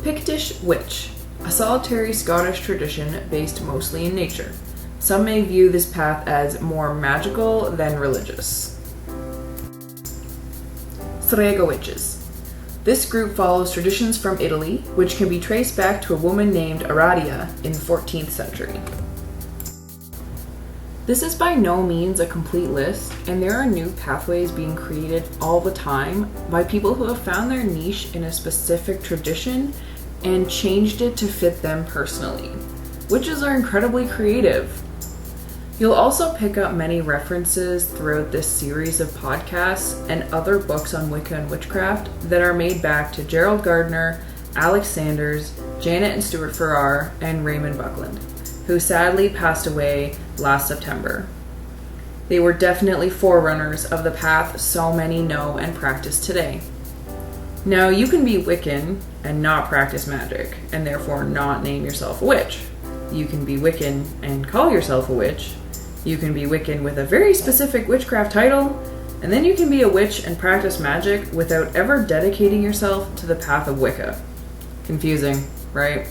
Pictish witch, a solitary Scottish tradition based mostly in nature. Some may view this path as more magical than religious. Strega witches. This group follows traditions from Italy, which can be traced back to a woman named Aradia in the 14th century. This is by no means a complete list, and there are new pathways being created all the time by people who have found their niche in a specific tradition and changed it to fit them personally. Witches are incredibly creative. You'll also pick up many references throughout this series of podcasts and other books on Wicca and witchcraft that are made back to Gerald Gardner, Alex Sanders, Janet and Stuart Farrar, and Raymond Buckland, who sadly passed away last September. They were definitely forerunners of the path so many know and practice today. Now, you can be Wiccan and not practice magic, and therefore not name yourself a witch. You can be Wiccan and call yourself a witch. You can be Wiccan with a very specific witchcraft title, and then you can be a witch and practice magic without ever dedicating yourself to the path of Wicca. Confusing, right?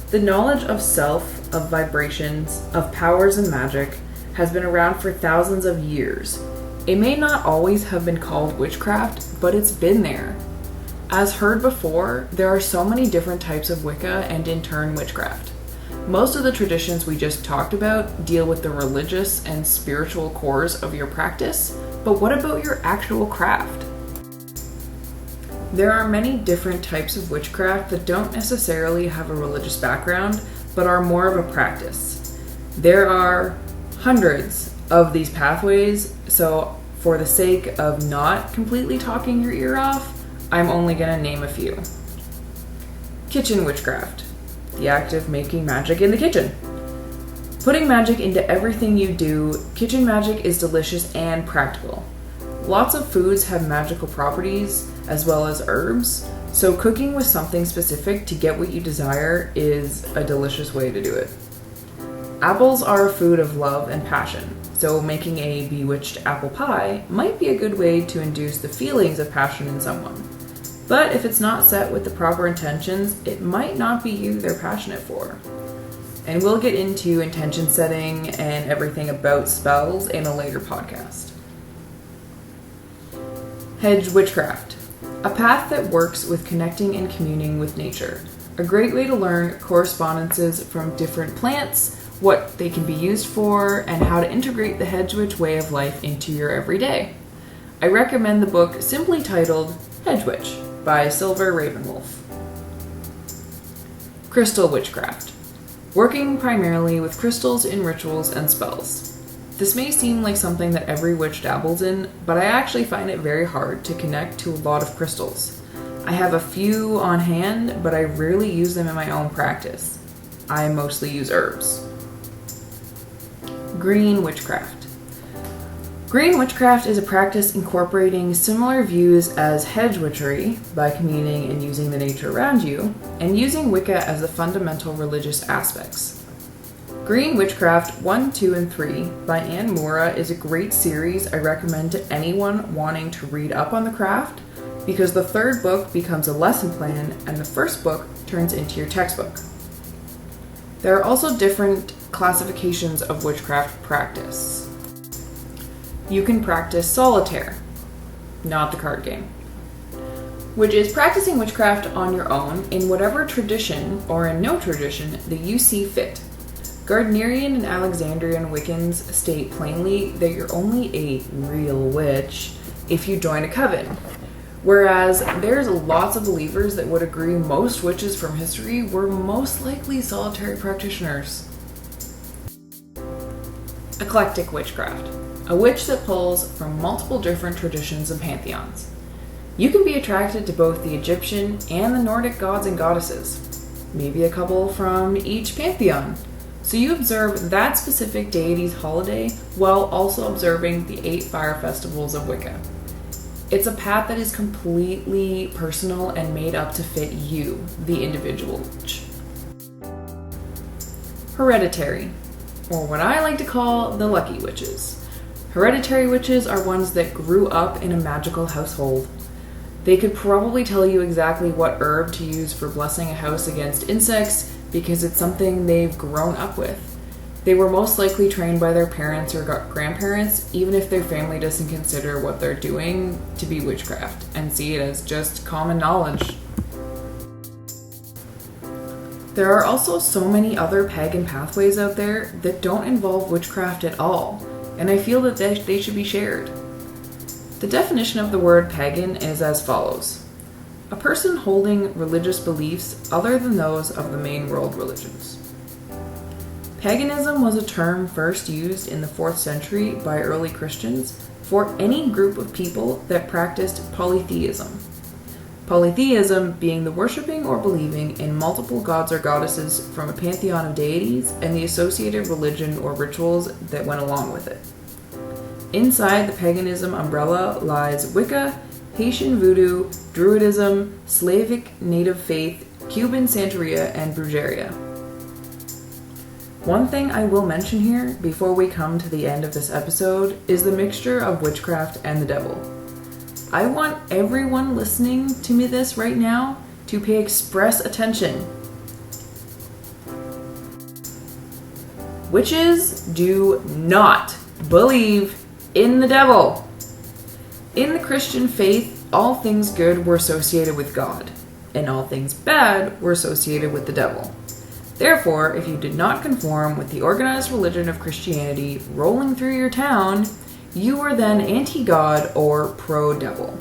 The knowledge of self, of vibrations, of powers and magic has been around for thousands of years. It may not always have been called witchcraft, but it's been there. As heard before, there are so many different types of Wicca and in turn witchcraft. Most of the traditions we just talked about deal with the religious and spiritual cores of your practice, but what about your actual craft? There are many different types of witchcraft that don't necessarily have a religious background, but are more of a practice. There are hundreds of these pathways, so for the sake of not completely talking your ear off, I'm only going to name a few. Kitchen witchcraft, the act of making magic in the kitchen. Putting magic into everything you do, kitchen magic is delicious and practical. Lots of foods have magical properties, as well as herbs, so cooking with something specific to get what you desire is a delicious way to do it. Apples are a food of love and passion, so making a bewitched apple pie might be a good way to induce the feelings of passion in someone. But if it's not set with the proper intentions, it might not be you they're passionate for. And we'll get into intention setting and everything about spells in a later podcast. Hedge witchcraft, a path that works with connecting and communing with nature. A great way to learn correspondences from different plants, what they can be used for, and how to integrate the hedge witch way of life into your everyday. I recommend the book simply titled Hedge Witch by Silver Ravenwolf. Crystal witchcraft, working primarily with crystals in rituals and spells. This may seem like something that every witch dabbles in, but I actually find it very hard to connect to a lot of crystals. I have a few on hand, but I rarely use them in my own practice. I mostly use herbs. Green witchcraft. Green witchcraft is a practice incorporating similar views as hedge witchery by communing and using the nature around you, and using Wicca as the fundamental religious aspects. Green Witchcraft 1, 2, and 3 by Anne Moora is a great series I recommend to anyone wanting to read up on the craft, because the third book becomes a lesson plan and the first book turns into your textbook. There are also different classifications of witchcraft practice. You can practice solitaire, not the card game, which is practicing witchcraft on your own in whatever tradition or in no tradition that you see fit. Gardnerian and Alexandrian Wiccans state plainly that you're only a real witch if you join a coven, whereas there's lots of believers that would agree most witches from history were most likely solitary practitioners. Eclectic witchcraft, a witch that pulls from multiple different traditions and pantheons. You can be attracted to both the Egyptian and the Nordic gods and goddesses, maybe a couple from each pantheon. So you observe that specific deity's holiday while also observing the 8 fire festivals of Wicca. It's a path that is completely personal and made up to fit you, the individual witch. Hereditary, or what I like to call the lucky witches. Hereditary witches are ones that grew up in a magical household. They could probably tell you exactly what herb to use for blessing a house against insects because it's something they've grown up with. They were most likely trained by their parents or grandparents, even if their family doesn't consider what they're doing to be witchcraft and see it as just common knowledge. There are also so many other pagan pathways out there that don't involve witchcraft at all, and I feel that they should be shared. The definition of the word pagan is as follows: a person holding religious beliefs other than those of the main world religions. Paganism was a term first used in the 4th century by early Christians for any group of people that practiced polytheism. Polytheism being the worshipping or believing in multiple gods or goddesses from a pantheon of deities and the associated religion or rituals that went along with it. Inside the paganism umbrella lies Wicca, Haitian voodoo, Druidism, Slavic native faith, Cuban Santeria, and Brujeria. One thing I will mention here before we come to the end of this episode is the mixture of witchcraft and the devil. I want everyone listening to me this right now to pay express attention. Witches do not believe in the devil. In the Christian faith, all things good were associated with God, and all things bad were associated with the devil. Therefore, if you did not conform with the organized religion of Christianity rolling through your town, you were then anti-God or pro-devil.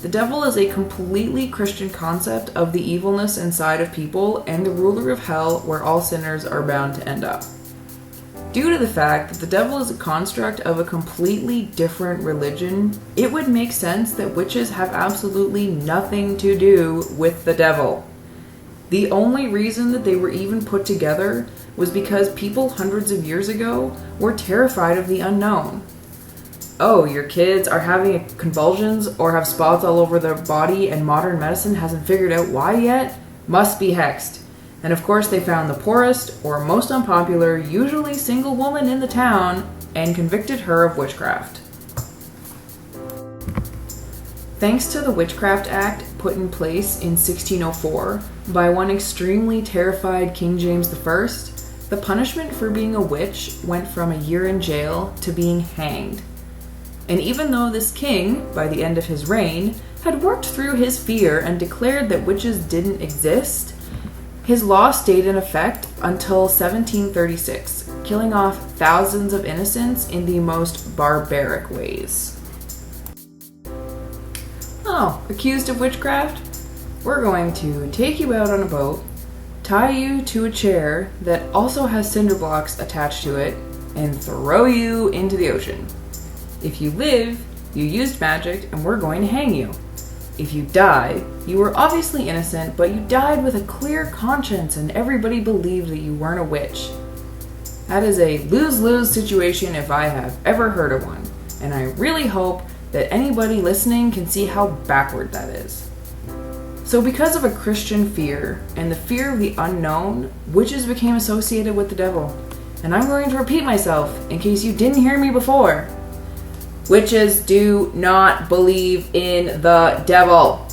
The devil is a completely Christian concept of the evilness inside of people and the ruler of hell where all sinners are bound to end up. Due to the fact that the devil is a construct of a completely different religion, it would make sense that witches have absolutely nothing to do with the devil. The only reason that they were even put together was because people hundreds of years ago were terrified of the unknown. Oh, your kids are having convulsions or have spots all over their body and modern medicine hasn't figured out why yet? Must be hexed. And of course they found the poorest or most unpopular, usually single woman in the town and convicted her of witchcraft. Thanks to the Witchcraft Act put in place in 1604 by one extremely terrified King James I, the punishment for being a witch went from a year in jail to being hanged. And even though this king, by the end of his reign, had worked through his fear and declared that witches didn't exist, his law stayed in effect until 1736, killing off thousands of innocents in the most barbaric ways. Oh, accused of witchcraft? We're going to take you out on a boat, tie you to a chair that also has cinder blocks attached to it, and throw you into the ocean. If you live, you used magic and we're going to hang you. If you die, you were obviously innocent, but you died with a clear conscience and everybody believed that you weren't a witch. That is a lose-lose situation if I have ever heard of one, and I really hope that anybody listening can see how backward that is. So because of a Christian fear and the fear of the unknown, witches became associated with the devil. And I'm going to repeat myself in case you didn't hear me before. Witches do not believe in the devil.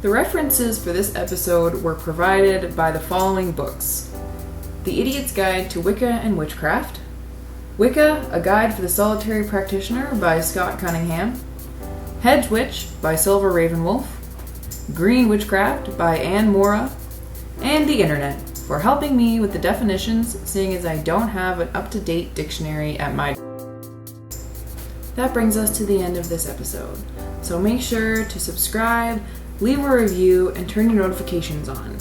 The references for this episode were provided by the following books: The Idiot's Guide to Wicca and Witchcraft, Wicca, A Guide for the Solitary Practitioner by Scott Cunningham, Hedge Witch by Silver Ravenwolf, Green Witchcraft by Anne Mora, and the Internet for helping me with the definitions, seeing as I don't have an up-to-date dictionary at my... That brings us to the end of this episode, so make sure to subscribe, leave a review, and turn your notifications on.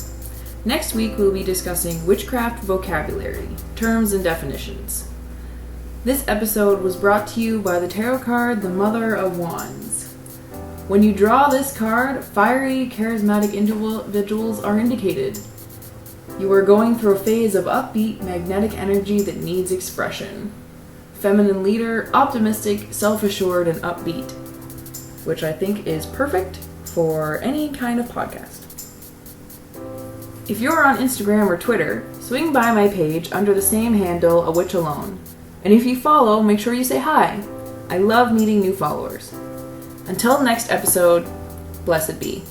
Next week we'll be discussing witchcraft vocabulary, terms, and definitions. This episode was brought to you by the tarot card, the Mother of Wands. When you draw this card, fiery, charismatic individuals are indicated. You are going through a phase of upbeat, magnetic energy that needs expression. Feminine leader, optimistic, self-assured, and upbeat, which I think is perfect for any kind of podcast. If you're on Instagram or Twitter, swing by my page under the same handle, AWitchAlone. And if you follow, make sure you say hi. I love meeting new followers. Until next episode, blessed be.